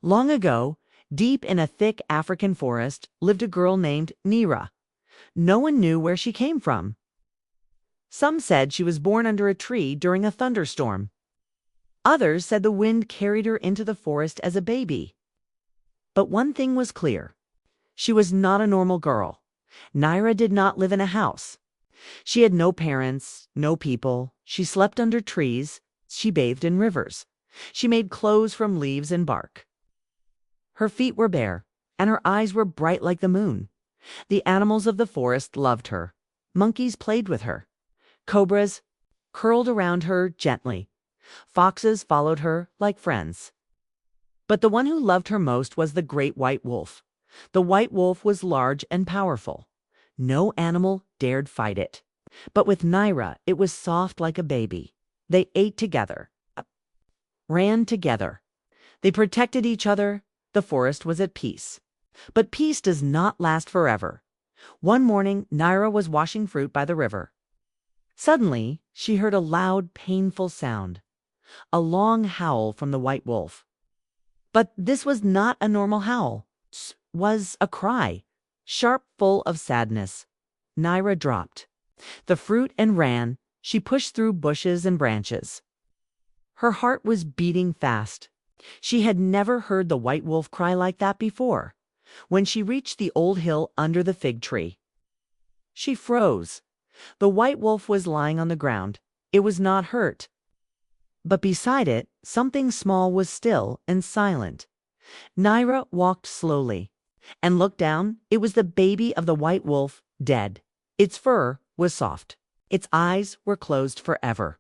Long ago, deep in a thick African forest, lived a girl named Nira. No one knew where she came from. Some said she was born under a tree during a thunderstorm. Others said the wind carried her into the forest as a baby. But one thing was clear. She was not a normal girl. Nira did not live in a house. She had no parents, no people. She slept under trees. She bathed in rivers. She made clothes from leaves and bark. Her feet were bare, and her eyes were bright like the moon. The animals of the forest loved her. Monkeys played with her. Cobras curled around her gently. Foxes followed her like friends. But the one who loved her most was the great white wolf. The white wolf was large and powerful. No animal dared fight it. But with Nira, it was soft like a baby. They ate together, ran together. They protected each other. The forest was at peace. But peace does not last forever. One morning, Nira was washing fruit by the river. Suddenly, she heard a loud, painful sound. A long howl from the white wolf. But this was not a normal howl. It was a cry, sharp, full of sadness. Nira dropped the fruit and ran. She pushed through bushes and branches. Her heart was beating fast. She had never heard the white wolf cry like that before. When she reached the old hill under the fig tree, she froze. The white wolf was lying on the ground. It was not hurt. But beside it, something small was still and silent. Nira walked slowly and looked down. It was the baby of the white wolf, dead. Its fur was soft. Its eyes were closed forever.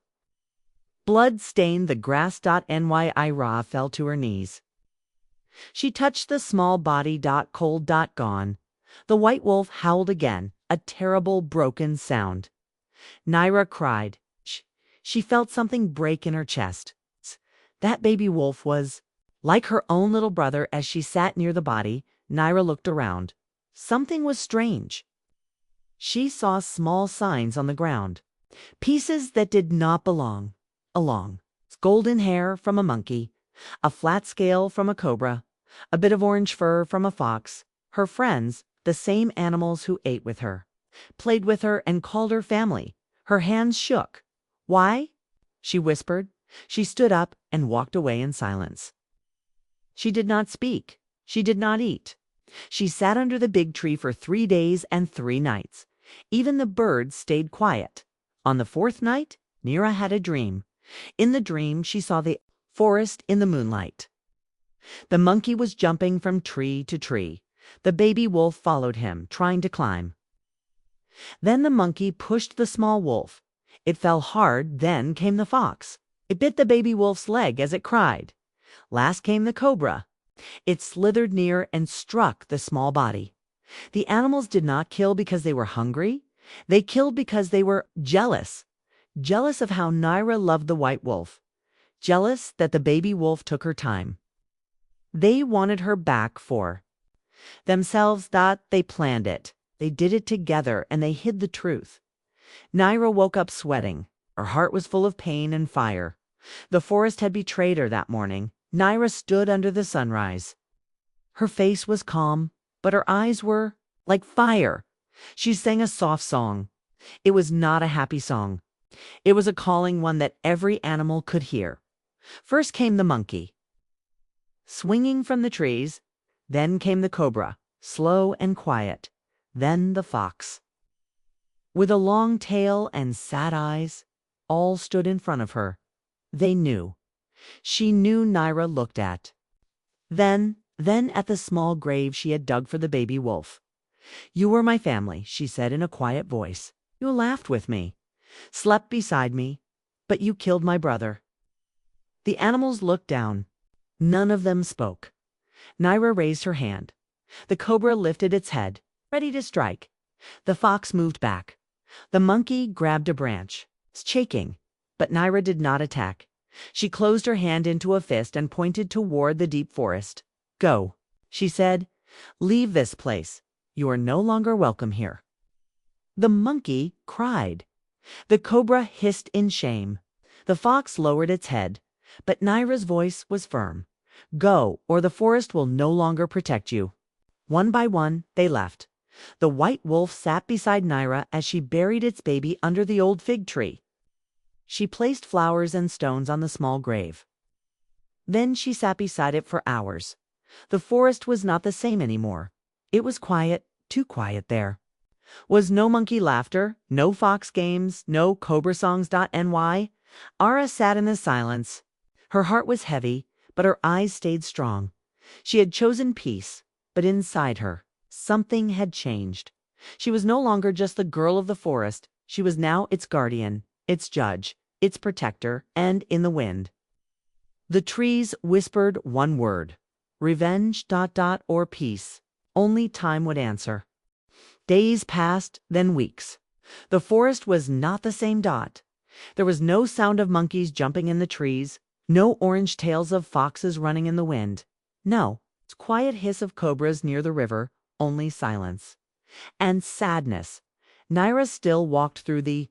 Blood stained the grass. Nira fell to her knees. She touched the small body. Cold. Gone. The white wolf howled again, a terrible broken sound. Nira cried. She felt something break in her chest. That baby wolf was like her own little brother. As she sat near the body, Nira looked around. Something was strange. She saw small signs on the ground, pieces that did not belong. Along. Golden hair from a monkey, a flat scale from a cobra, a bit of orange fur from a fox. Her friends, the same animals who ate with her, played with her and called her family. Her hands shook. Why? She whispered. She stood up and walked away in silence. She did not speak. She did not eat. She sat under the big tree for 3 days and 3 nights. Even the birds stayed quiet. On the 4th night, Nira had a dream. In the dream, she saw the forest in the moonlight. The monkey was jumping from tree to tree. The baby wolf followed him, trying to climb. Then the monkey pushed the small wolf. It fell hard. Then came the fox. It bit the baby wolf's leg as it cried. Last came the cobra. It slithered near and struck the small body. The animals did not kill because they were hungry. They killed because they were jealous. Jealous of how Nira loved the white wolf. Jealous that the baby wolf took her time. They wanted her back for themselves. They planned it. They did it together, and they hid the truth. Nira woke up sweating. Her heart was full of pain and fire. The forest had betrayed her that morning. Nira stood under the sunrise. Her face was calm, but her eyes were like fire. She sang a soft song. It was not a happy song. It was a calling, one that every animal could hear. First came the monkey, swinging from the trees. Then came the cobra, slow and quiet. Then the fox, with a long tail and sad eyes. All stood in front of her. They knew. She knew Nira looked at. Then at the small grave she had dug for the baby wolf. You were my family, she said in a quiet voice. You laughed with me, slept beside me, but you killed my brother. The animals looked down. None of them spoke. Nira raised her hand. The cobra lifted its head, ready to strike. The fox moved back. The monkey grabbed a branch, shaking, but Nira did not attack. She closed her hand into a fist and pointed toward the deep forest. Go, she said. Leave this place. You are no longer welcome here. The monkey cried. The cobra hissed in shame. The fox lowered its head, but Nira's voice was firm. Go, or the forest will no longer protect you." One by one, they left. The white wolf sat beside Naira as she buried its baby under the old fig tree. She placed flowers and stones on the small grave. Then she sat beside it for hours. The forest was not the same anymore. It was quiet, too quiet there. Was no monkey laughter, no fox games, no cobra songs.ny. Ara sat in the silence. Her heart was heavy, but her eyes stayed strong. She had chosen peace, but inside her, something had changed. She was no longer just the girl of the forest. She was now its guardian, its judge, its protector, and in the wind. The trees whispered one word: revenge, or peace. Only time would answer. Days passed, then weeks. The forest was not the same. There was no sound of monkeys jumping in the trees, no orange tails of foxes running in the wind. No, quiet hiss of cobras near the river, only silence. And sadness. Naira still walked through the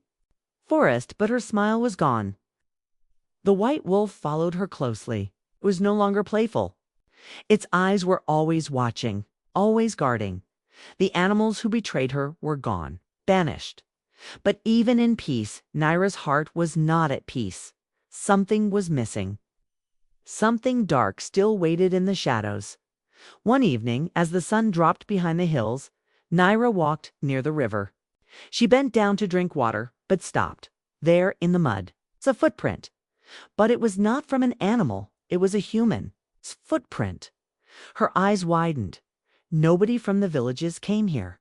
forest, but her smile was gone. The white wolf followed her closely. It was no longer playful. Its eyes were always watching, always guarding. The animals who betrayed her were gone, banished. But even in peace, Naira's heart was not at peace. Something was missing. Something dark still waited in the shadows. One evening, as the sun dropped behind the hills, Naira walked near the river. She bent down to drink water, but stopped. There in the mud, it's a footprint. But it was not from an animal, it was a human's footprint. Her eyes widened. Nobody from the villages came here.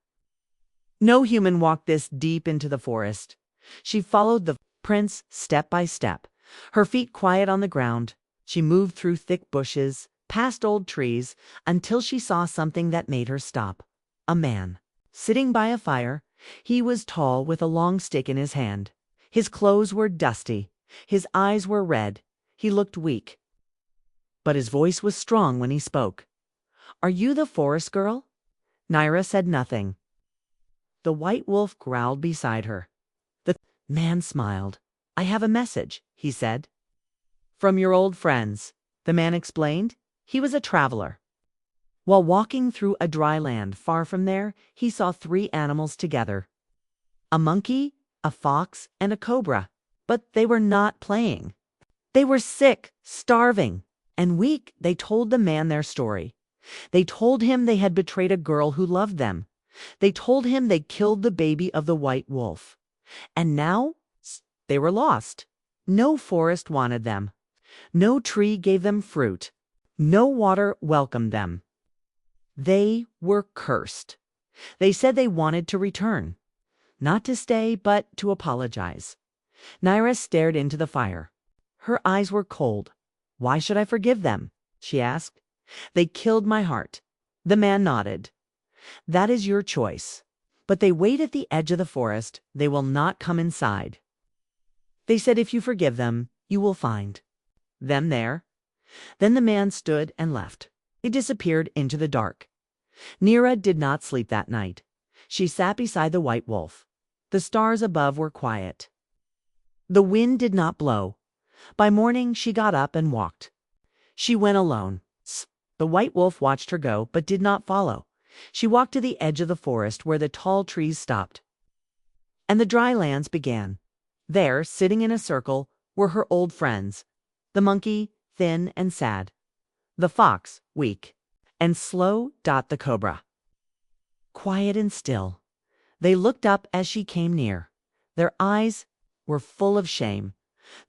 No human walked this deep into the forest. She followed the prints step by step, her feet quiet on the ground. She moved through thick bushes, past old trees, until she saw something that made her stop. A man, sitting by a fire. He was tall with a long stick in his hand. His clothes were dusty. His eyes were red. He looked weak. But his voice was strong when he spoke. "Are you the forest girl?" Naira said nothing. The white wolf growled beside her. The man smiled. "I have a message," he said. "From your old friends," the man explained. He was a traveler. While walking through a dry land far from there, he saw 3 animals together: a monkey, a fox, and a cobra. But they were not playing. They were sick, starving, and weak. They told the man their story. They told him they had betrayed a girl who loved them. They told him they killed the baby of the white wolf. And now they were lost. No forest wanted them. No tree gave them fruit. No water welcomed them. They were cursed. They said they wanted to return. Not to stay, but to apologize. Naira stared into the fire. Her eyes were cold. "Why should I forgive them?" she asked. "They killed my heart." The man nodded. "That is your choice. But they wait at the edge of the forest. They will not come inside. They said if you forgive them, you will find them there." Then the man stood and left. He disappeared into the dark. Naira did not sleep that night. She sat beside the white wolf. The stars above were quiet. The wind did not blow. By morning she got up and walked. She went alone. The white wolf watched her go, but did not follow. She walked to the edge of the forest where the tall trees stopped, and the dry lands began. There, sitting in a circle, were her old friends: the monkey, thin and sad; the fox, weak and slow; the cobra, quiet and still. They looked up as she came near. Their eyes were full of shame.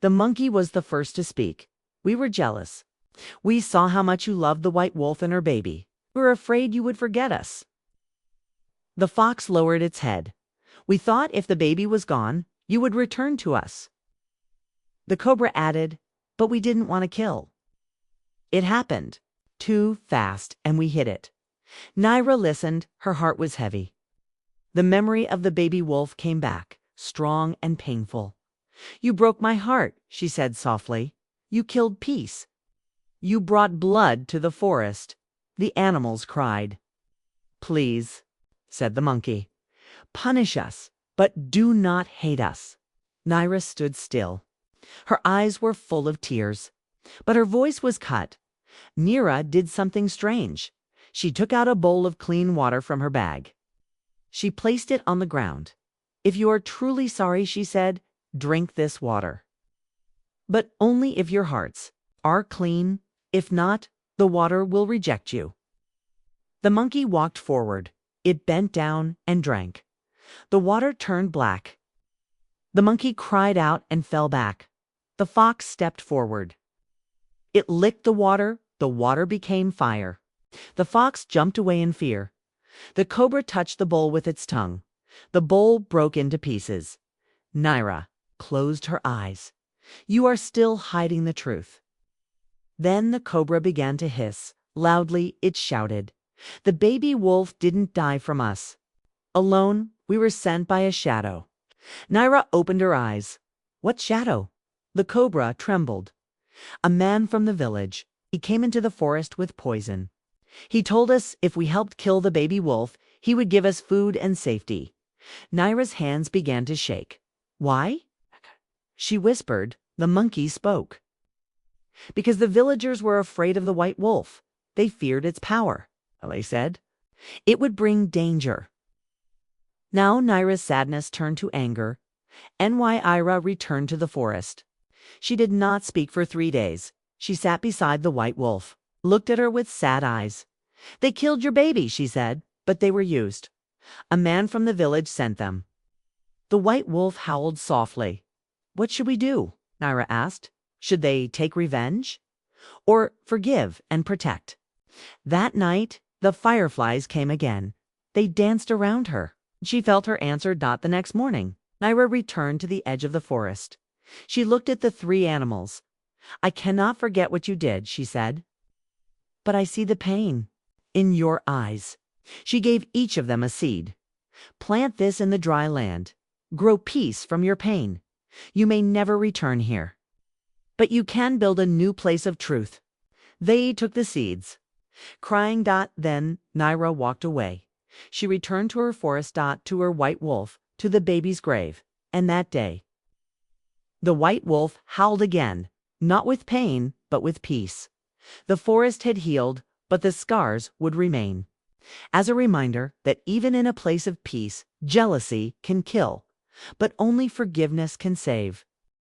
The monkey was the first to speak. "We were jealous. We saw how much you loved the white wolf and her baby. We were afraid you would forget us." The fox lowered its head. "We thought if the baby was gone, you would return to us." The cobra added, "But we didn't want to kill. It happened too fast, and we hid it." Naira listened. Her heart was heavy. The memory of the baby wolf came back, strong and painful. "You broke my heart," she said softly. "You killed peace. You brought blood to the forest." The animals cried. "Please," said the monkey, "punish us, but do not hate us." Naira stood still. Her eyes were full of tears, but her voice was cut. Nira did something strange. She took out a bowl of clean water from her bag. She placed it on the ground. "If you are truly sorry," she said, "drink this water. But only if your hearts are clean. If not, the water will reject you." The monkey walked forward. It bent down and drank. The water turned black. The monkey cried out and fell back. The fox stepped forward. It licked the water became fire. The fox jumped away in fear. The cobra touched the bowl with its tongue. The bowl broke into pieces. Nira closed her eyes. "You are still hiding the truth." Then the cobra began to hiss. Loudly it shouted, "The baby wolf didn't die from us. Alone, we were sent by a shadow." Nira opened her eyes. "What shadow?" The cobra trembled. "A man from the village. He came into the forest with poison. He told us if we helped kill the baby wolf, he would give us food and safety." Nira's hands began to shake. "Why?" she whispered. The monkey spoke. "Because the villagers were afraid of the white wolf. They feared its power," they said. "It would bring danger." Now Nira's sadness turned to anger. Nyira returned to the forest. She did not speak for 3 days. She sat beside the white wolf, looked at her with sad eyes. "They killed your baby," she said, "but they were used. A man from the village sent them." The white wolf howled softly. "What should we do?" Nira asked. "Should they take revenge? Or forgive and protect?" That night, the fireflies came again. They danced around her. She felt her answer not the next morning. Nira returned to the edge of the forest. She looked at the 3 animals. "I cannot forget what you did," she said. "But I see the pain in your eyes." She gave each of them a seed. "Plant this in the dry land. Grow peace from your pain. You may never return here, but you can build a new place of truth." They took the seeds. Crying, then Nira walked away. She returned to her forest, to her white wolf, to the baby's grave. And that day, the white wolf howled again, not with pain, but with peace. The forest had healed, but the scars would remain, as a reminder that even in a place of peace, jealousy can kill, but only forgiveness can save.